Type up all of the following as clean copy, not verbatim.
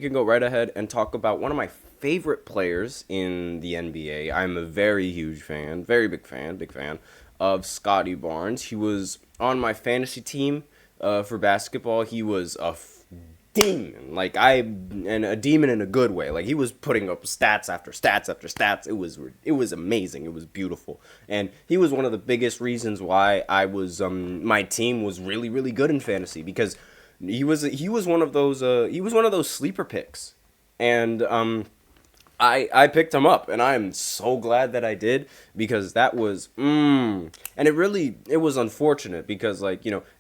we can go right ahead and talk about one of my favorite players in the NBA. I'm a very huge fan, very big fan of Scottie Barnes. He was on my fantasy team for basketball. He was demon, and a demon in a good way. Like he was putting up stats after stats after stats. It was amazing. It was beautiful, and he was one of the biggest reasons why my team was really good in fantasy because he was one of those sleeper picks, and I picked him up, and I am so glad that I did because that was and it was unfortunate because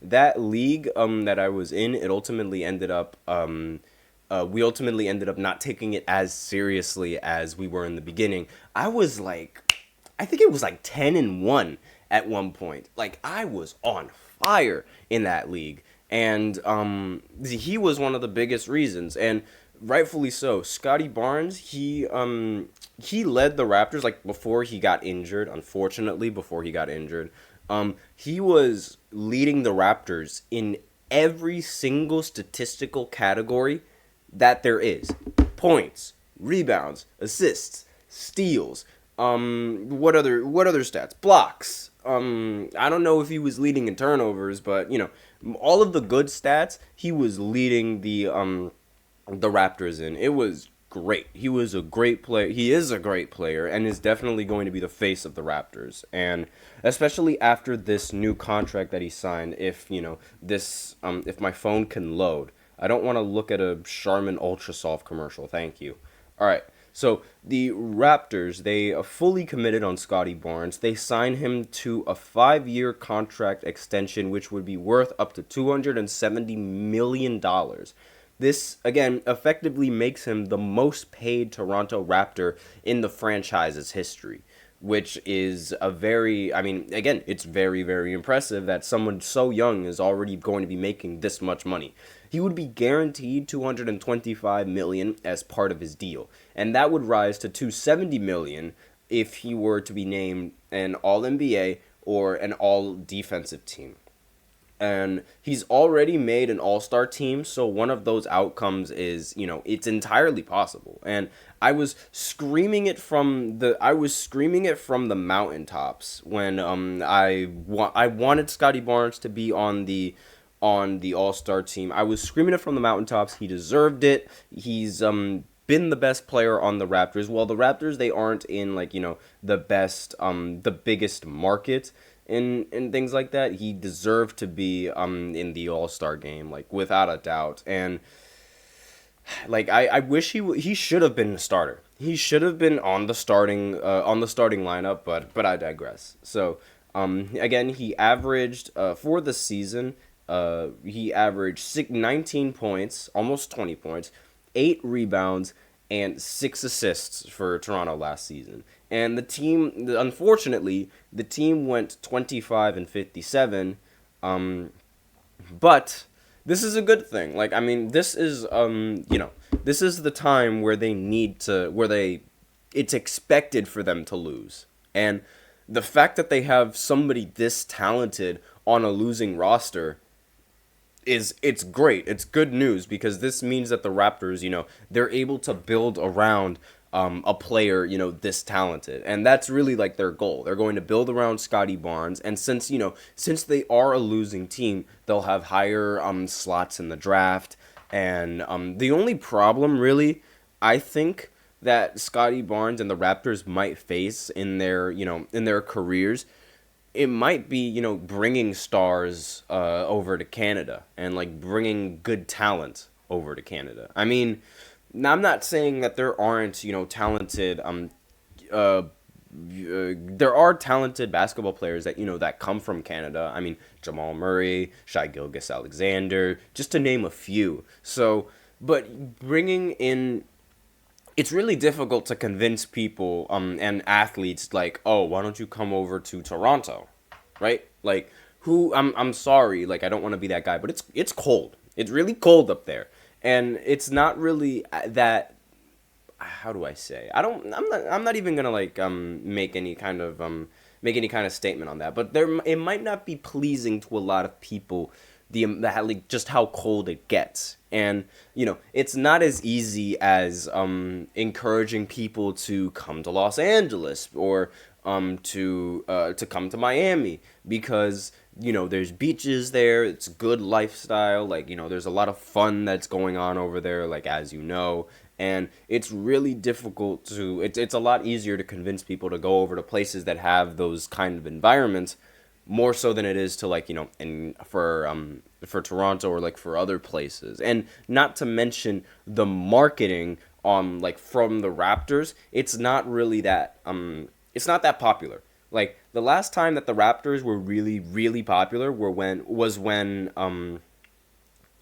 that league that I was in, it ultimately ended up we ultimately ended up not taking it as seriously as we were in the beginning. I think it was like 10-1 at one point. Like I was on fire in that league, and he was one of the biggest reasons, and rightfully so. Scottie Barnes, he led the Raptors like before he got injured. Unfortunately, before he got injured, he was leading the Raptors in every single statistical category that there is: points, rebounds, assists, steals. What other stats? Blocks. I don't know if he was leading in turnovers, but all of the good stats he was leading the Raptors in. It was great. He was a great player. He is a great player and is definitely going to be the face of the Raptors. And especially after this new contract that he signed, if my phone can load. I don't want to look at a Charmin Ultra Soft commercial. Thank you. All right. So the Raptors, they fully committed on Scottie Barnes. They signed him to a 5-year contract extension, which would be worth up to $270 million. This, again, effectively makes him the most paid Toronto Raptor in the franchise's history, which is again, it's very, very impressive that someone so young is already going to be making this much money. He would be guaranteed $225 million as part of his deal, and that would rise to $270 million if he were to be named an All-NBA or an All-Defensive team. And he's already made an all-star team, so one of those outcomes is, it's entirely possible. And I was screaming it from the mountaintops when I wanted Scottie Barnes to be on the all-star team. I was screaming it from the mountaintops. He deserved it. He's been the best player on the Raptors. Well, the Raptors, they aren't in the biggest market and things like that. He deserved to be in the All-Star game, like without a doubt. And I wish he should have been a starter. He should have been on the starting lineup, but I digress. So again, he averaged for the season, he averaged 19 points, almost 20 points, 8 rebounds, and 6 assists for Toronto last season. And unfortunately, the team went 25-57. But this is a good thing. This is this is the time where it's expected for them to lose. And the fact that they have somebody this talented on a losing roster it's great. It's good news because this means that the Raptors, they're able to build around a player, this talented. And that's really like their goal. They're going to build around Scottie Barnes. And since they are a losing team, they'll have higher slots in the draft. And the only problem really, I think, that Scottie Barnes and the Raptors might face in their careers, it might be, bringing stars over to Canada and bringing good talent over to Canada. I mean, I'm not saying that there aren't, talented there are talented basketball players that come from Canada. I mean, Jamal Murray, Shai Gilgeous-Alexander, just to name a few. So, but bringing in, it's really difficult to convince people and athletes oh, why don't you come over to Toronto, right? I'm sorry, I don't want to be that guy, but it's cold. It's really cold up there, and it's not really that. How do I say? I'm not even gonna make any kind of statement on that. But it might not be pleasing to a lot of people like just how cold it gets. And it's not as easy as encouraging people to come to Los Angeles or to come to Miami, because there's beaches there, it's good lifestyle, like there's a lot of fun that's going on over there, like, as and it's really difficult to it's a lot easier to convince people to go over to places that have those kind of environments, more so than it is to, like, for Toronto or like for other places. And not to mention the marketing like from the Raptors, it's not really that it's not that popular. Like, the last time that the Raptors were really, really popular was when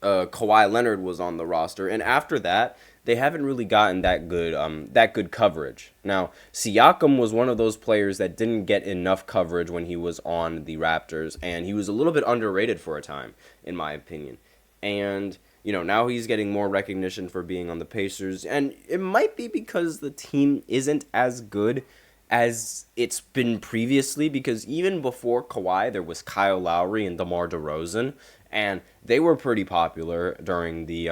Kawhi Leonard was on the roster, and after that, they haven't really gotten that good coverage. Now, Siakam was one of those players that didn't get enough coverage when he was on the Raptors, and he was a little bit underrated for a time, in my opinion. And now he's getting more recognition for being on the Pacers, and it might be because the team isn't as good as it's been previously, because even before Kawhi, there was Kyle Lowry and DeMar DeRozan, and they were pretty popular during the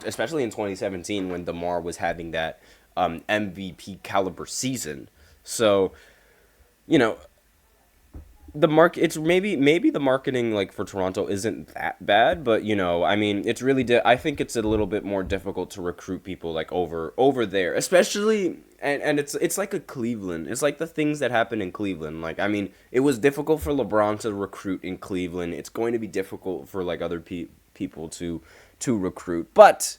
especially in 2017, when DeMar was having that MVP caliber season. So, it's maybe the marketing, like, for Toronto isn't that bad, but I mean, it's really I think it's a little bit more difficult to recruit people, like, over there, especially, and it's like a Cleveland. It's like the things that happen in Cleveland. Like, I mean, it was difficult for LeBron to recruit in Cleveland. It's going to be difficult for, like, other people to recruit, but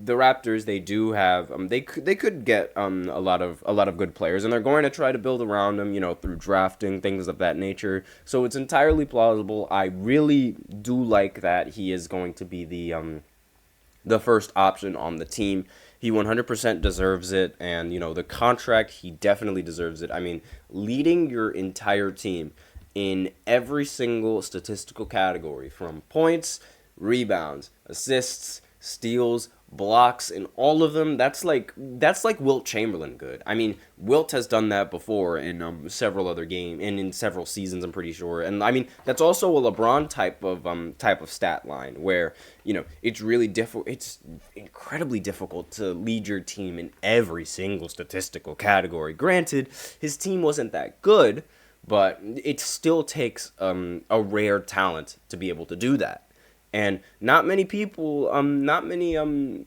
the Raptors, they do have they could get a lot of good players, and they're going to try to build around them, through drafting, things of that nature. So it's entirely plausible. I really do like that he is going to be the first option on the team. He 100% deserves it, and the contract, he definitely deserves it. I mean, leading your entire team in every single statistical category, from points, rebounds, assists, steals, blocks, and all of them, that's like Wilt Chamberlain good. I mean, Wilt has done that before in several other games and in several seasons, I'm pretty sure. And I mean, that's also a LeBron type of stat line, where it's really difficult. It's incredibly difficult to lead your team in every single statistical category. Granted, his team wasn't that good, but it still takes a rare talent to be able to do that. And not many people,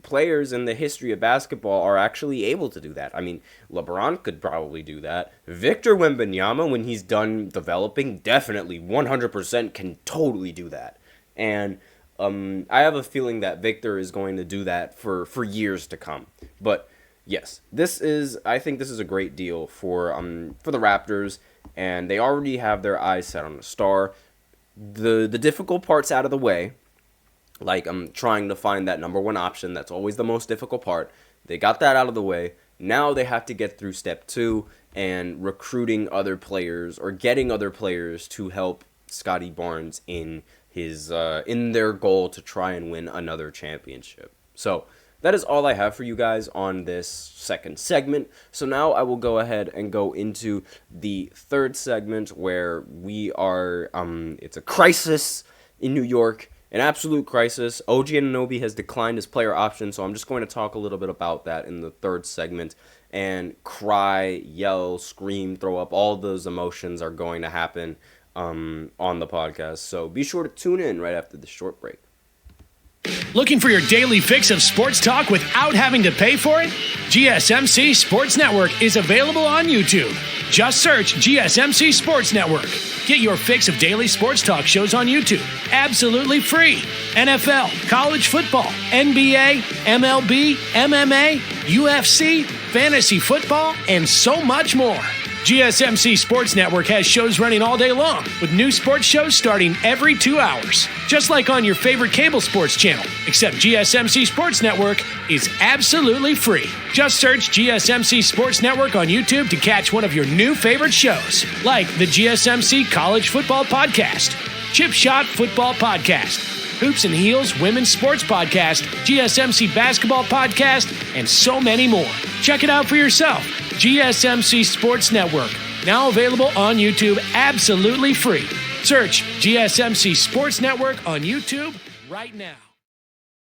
players in the history of basketball are actually able to do that. I mean, LeBron could probably do that. Victor Wembanyama, when he's done developing, definitely 100% can totally do that. And I have a feeling that Victor is going to do that for years to come. But yes, I think this is a great deal for the Raptors, and they already have their eyes set on a star. The difficult part's out of the way. Like, I'm trying to find that number one option. That's always the most difficult part. They got that out of the way. Now they have to get through step 2 and recruiting other players, or getting other players to help Scottie Barnes in their goal to try and win another championship. So that is all I have for you guys on this second segment. So now I will go ahead and go into the third segment, where we are, it's a crisis in New York. An absolute crisis. OG Anunoby has declined his player option, so I'm just going to talk a little bit about that in the third segment. And cry, yell, scream, throw up, all those emotions are going to happen on the podcast. So be sure to tune in right after this short break. Looking for your daily fix of sports talk without having to pay for it? GSMC Sports Network is available on YouTube. Just search GSMC Sports Network. Get your fix of daily sports talk shows on YouTube, absolutely free. NFL, college football, NBA, MLB, MMA, UFC, fantasy football, and so much more. GSMC Sports Network has shows running all day long, with new sports shows starting every 2 hours. Just like on your favorite cable sports channel, except GSMC Sports Network is absolutely free. Just search GSMC Sports Network on YouTube to catch one of your new favorite shows, like the GSMC College Football Podcast, Chip Shot Football Podcast, Hoops and Heels Women's Sports Podcast, GSMC Basketball Podcast, and so many more. Check it out for yourself. GSMC Sports Network, now available on YouTube absolutely free. Search GSMC Sports Network on YouTube right now.